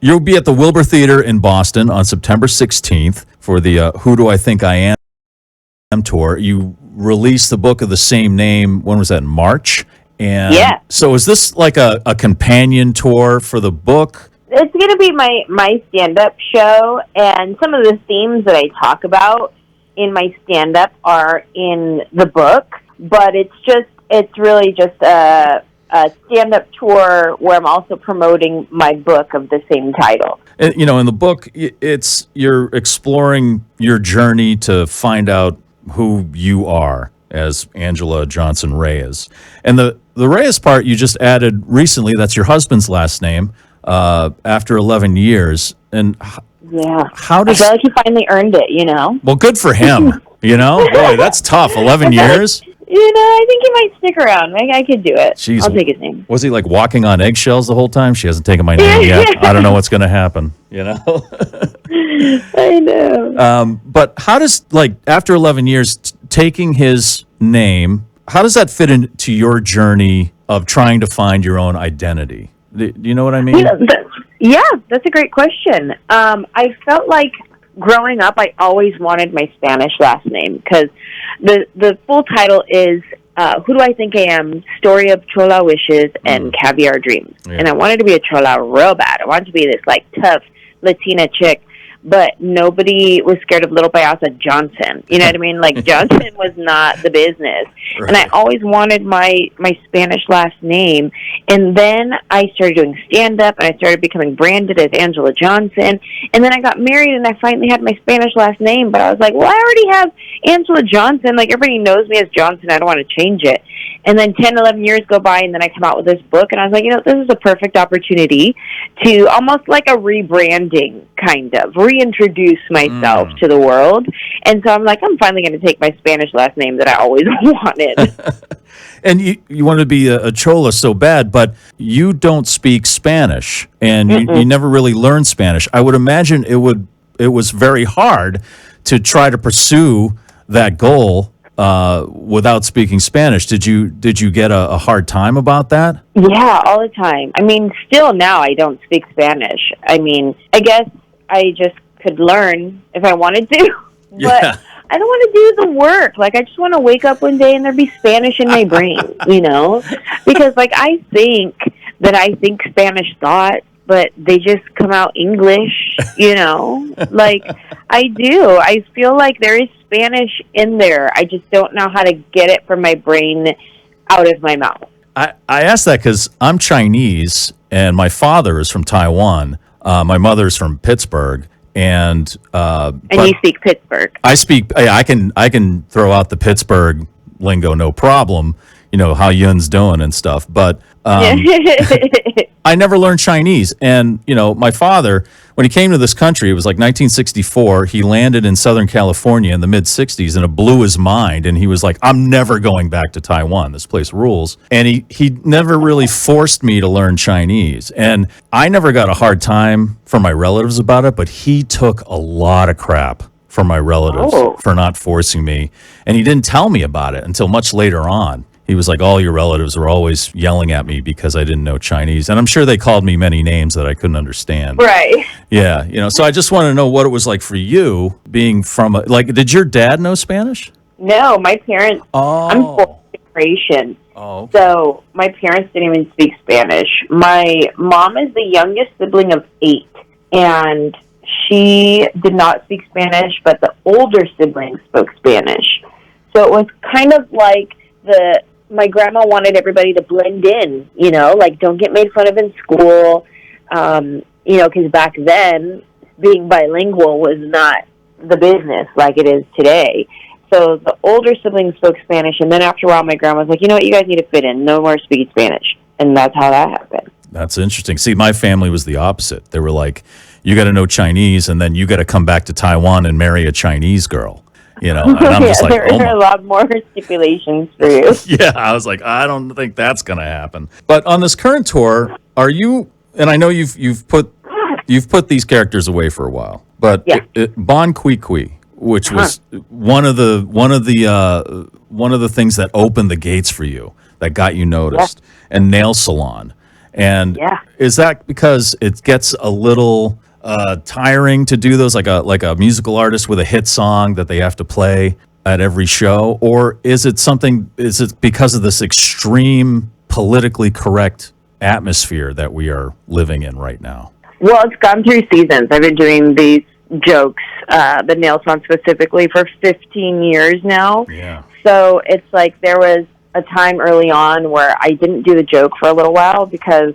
You'll be at the Wilbur Theater in Boston on September 16th for the Who Do I Think I Am tour. You released the book of the same name. When was that? In March? And Yeah. so is this like a companion tour for the book? It's going to be my stand-up show, and some of the themes that I talk about in my stand-up are in the book, but it's really just a stand-up tour where I'm also promoting my book of the same title. And, in the book, you're exploring your journey to find out who you are as Anjelah Johnson-Reyes. And the Reyes part you just added recently, that's your husband's last name, after 11 years. And Yeah. how I does... feel like he finally earned it. Well, good for him, Boy, that's tough, 11 years. I think he might stick around. I could do it. Jeez. I'll take his name. Was he like walking on eggshells the whole time? She hasn't taken my name yet. I don't know what's going to happen, I know. But how does, after 11 years, taking his name, how does that fit into your journey of trying to find your own identity? Do you know what I mean? Yeah, that's a great question. I felt like growing up, I always wanted my Spanish last name because the full title is Who Do I Think I Am? Story of Chola Wishes and Caviar Dreams. Yeah. And I wanted to be a Chola real bad. I wanted to be this tough Latina chick, but nobody was scared of Little Payasa Johnson. You know what I mean? Johnson was not the business. Right. And I always wanted my Spanish last name. And then I started doing stand-up, and I started becoming branded as Anjelah Johnson. And then I got married, and I finally had my Spanish last name. But I was like, well, I already have Anjelah Johnson. Everybody knows me as Johnson. I don't want to change it. And then 10, 11 years go by, and then I come out with this book, and I was like, this is a perfect opportunity to almost like a rebranding, kind of, reintroduce myself to the world. And so I'm like, I'm finally going to take my Spanish last name that I always wanted. And you wanted to be a Chola so bad, but you don't speak Spanish, and you never really learned Spanish. I would imagine it was very hard to try to pursue that goal without speaking Spanish. Did you get a hard time about that? Yeah, all the time. I mean, still now I don't speak Spanish. I mean, I guess I just could learn if I wanted to, but Yeah. I don't want to do the work. I just want to wake up one day and there be Spanish in my brain, because I think that I think Spanish thought, but they just come out English, I do. I feel like there is Spanish in there. I just don't know how to get it from my brain out of my mouth. I asked that because I'm Chinese, and my father is from Taiwan. My mother's from Pittsburgh. And you speak Pittsburgh. I speak. I can throw out the Pittsburgh lingo, no problem. How Yun's doing and stuff. But I never learned Chinese. And my father, when he came to this country, it was 1964. He landed in Southern California in the mid '60s, and it blew his mind. And he was like, "I'm never going back to Taiwan. This place rules." And he never really forced me to learn Chinese. And I never got a hard time from my relatives about it, but he took a lot of crap from my relatives for not forcing me. And he didn't tell me about it until much later on. He was like, all your relatives were always yelling at me because I didn't know Chinese. And I'm sure they called me many names that I couldn't understand. Right. Yeah. So I just want to know what it was like for you being from, did your dad know Spanish? No, my parents, I'm fourth generation. Oh. Okay. So my parents didn't even speak Spanish. My mom is the youngest sibling of 8, and she did not speak Spanish, but the older siblings spoke Spanish. So it was kind of like my grandma wanted everybody to blend in, don't get made fun of in school, because back then being bilingual was not the business like it is today. So the older siblings spoke Spanish, and then after a while my grandma was like, you know what, you guys need to fit in, no more speaking Spanish. And that's how that happened. That's interesting. See, my family was the opposite. They were like, you got to know Chinese, and then you got to come back to Taiwan and marry a Chinese girl. And I'm just like, there are a lot more stipulations for you. Yeah, I was like, I don't think that's going to happen. But on this current tour, are you? And I know you've put these characters away for a while, but yeah. Bon Qui Qui, which was one of the things that opened the gates for you, that got you noticed, and Nail Salon. And Yeah. is that because it gets a little tiring to do those, like a musical artist with a hit song that they have to play at every show, or is it something? Is it because of this extreme politically correct atmosphere that we are living in right now? Well, it's gone through seasons. I've been doing these jokes, the nail salon specifically, for 15 years now. Yeah. So it's like there was a time early on where I didn't do the joke for a little while because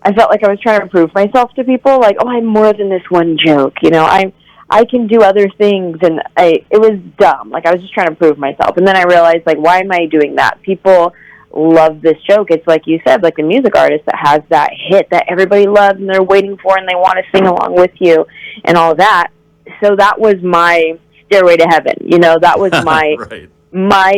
I felt like I was trying to prove myself to people, like, oh, I'm more than this one joke. You know, I can do other things, and it was dumb. Like, I was just trying to prove myself. And then I realized, like, why am I doing that? People love this joke. It's like you said, like the music artist that has that hit that everybody loves and they're waiting for and they want to sing along with you and all that. So that was my stairway to heaven. You know, that was my right. my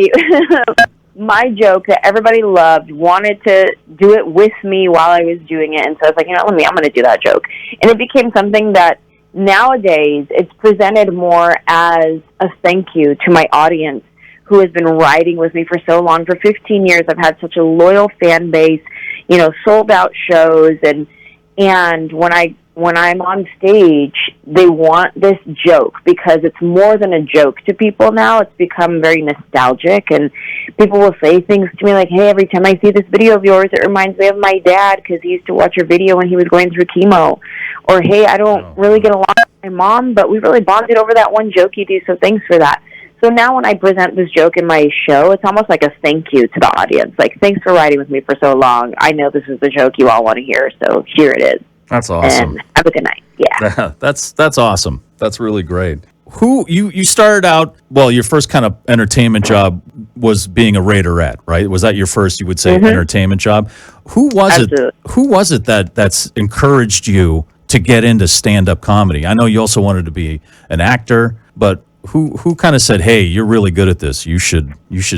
my joke that everybody loved, wanted to do it with me while I was doing it. And so I was like, you know, I'm going to do that joke. And it became something that nowadays it's presented more as a thank you to my audience who has been riding with me for so long. For 15 years, I've had such a loyal fan base, you know, sold out shows. And when I'm on stage, they want this joke because it's more than a joke to people now. It's become very nostalgic, and people will say things to me like, hey, every time I see this video of yours, it reminds me of my dad because he used to watch your video when he was going through chemo. Or, hey, I don't really get along with my mom, but we really bonded over that one joke you do, so thanks for that. So now when I present this joke in my show, it's almost like a thank you to the audience. Like, thanks for riding with me for so long. I know this is the joke you all want to hear, so here it is. That's awesome. And have a good night. Yeah. That's awesome. That's really great. Who you started out, well, your first kind of entertainment job was being a Raiderette, right? Was that your first, you would say, entertainment job? Who was it that's encouraged you to get into stand-up comedy? I know you also wanted to be an actor, but who kind of said, hey, you're really good at this. You should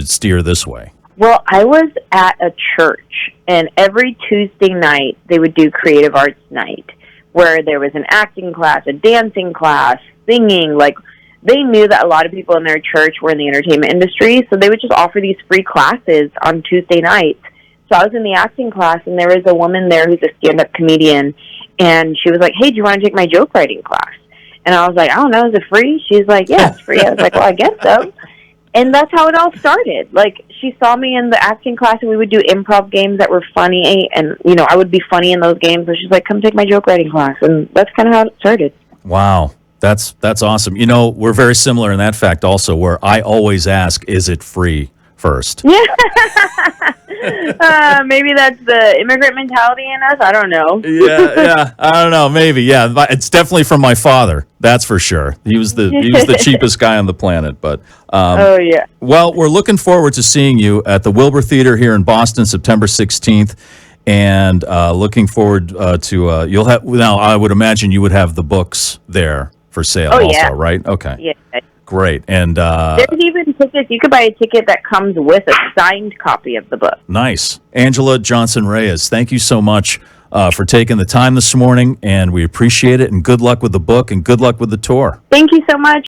steer this way? Well, I was at a church, and every Tuesday night they would do creative arts night, where there was an acting class, a dancing class, singing. Like, they knew that a lot of people in their church were in the entertainment industry, so they would just offer these free classes on Tuesday nights. So I was in the acting class, and there was a woman there who's a stand-up comedian, and she was like, hey, do you want to take my joke writing class? And I was like, I don't know, is it free? She's like, yeah, it's free. I was like, well, I guess so. And that's how it all started. Like, she saw me in the acting class, and we would do improv games that were funny, and, you know, I would be funny in those games. So she's like, come take my joke writing class. And that's kind of how it started. Wow. That's awesome. You know, we're very similar in that fact also, where I always ask, is it free first? Yeah. Maybe that's the immigrant mentality in us. I don't know. Yeah. I don't know. Maybe. Yeah. It's definitely from my father. That's for sure. He was the cheapest guy on the planet. But oh yeah. Well, we're looking forward to seeing you at the Wilbur Theater here in Boston, September 16th, and looking forward to you'll have. Now, I would imagine you would have the books there for sale. Oh, also, yeah. Right? Okay. Yeah. Great. And there's even tickets. You could buy a ticket that comes with a signed copy of the book. Nice. Anjelah Johnson-Reyes, thank you so much for taking the time this morning, and we appreciate it, and good luck with the book, and good luck with the tour. Thank you so much.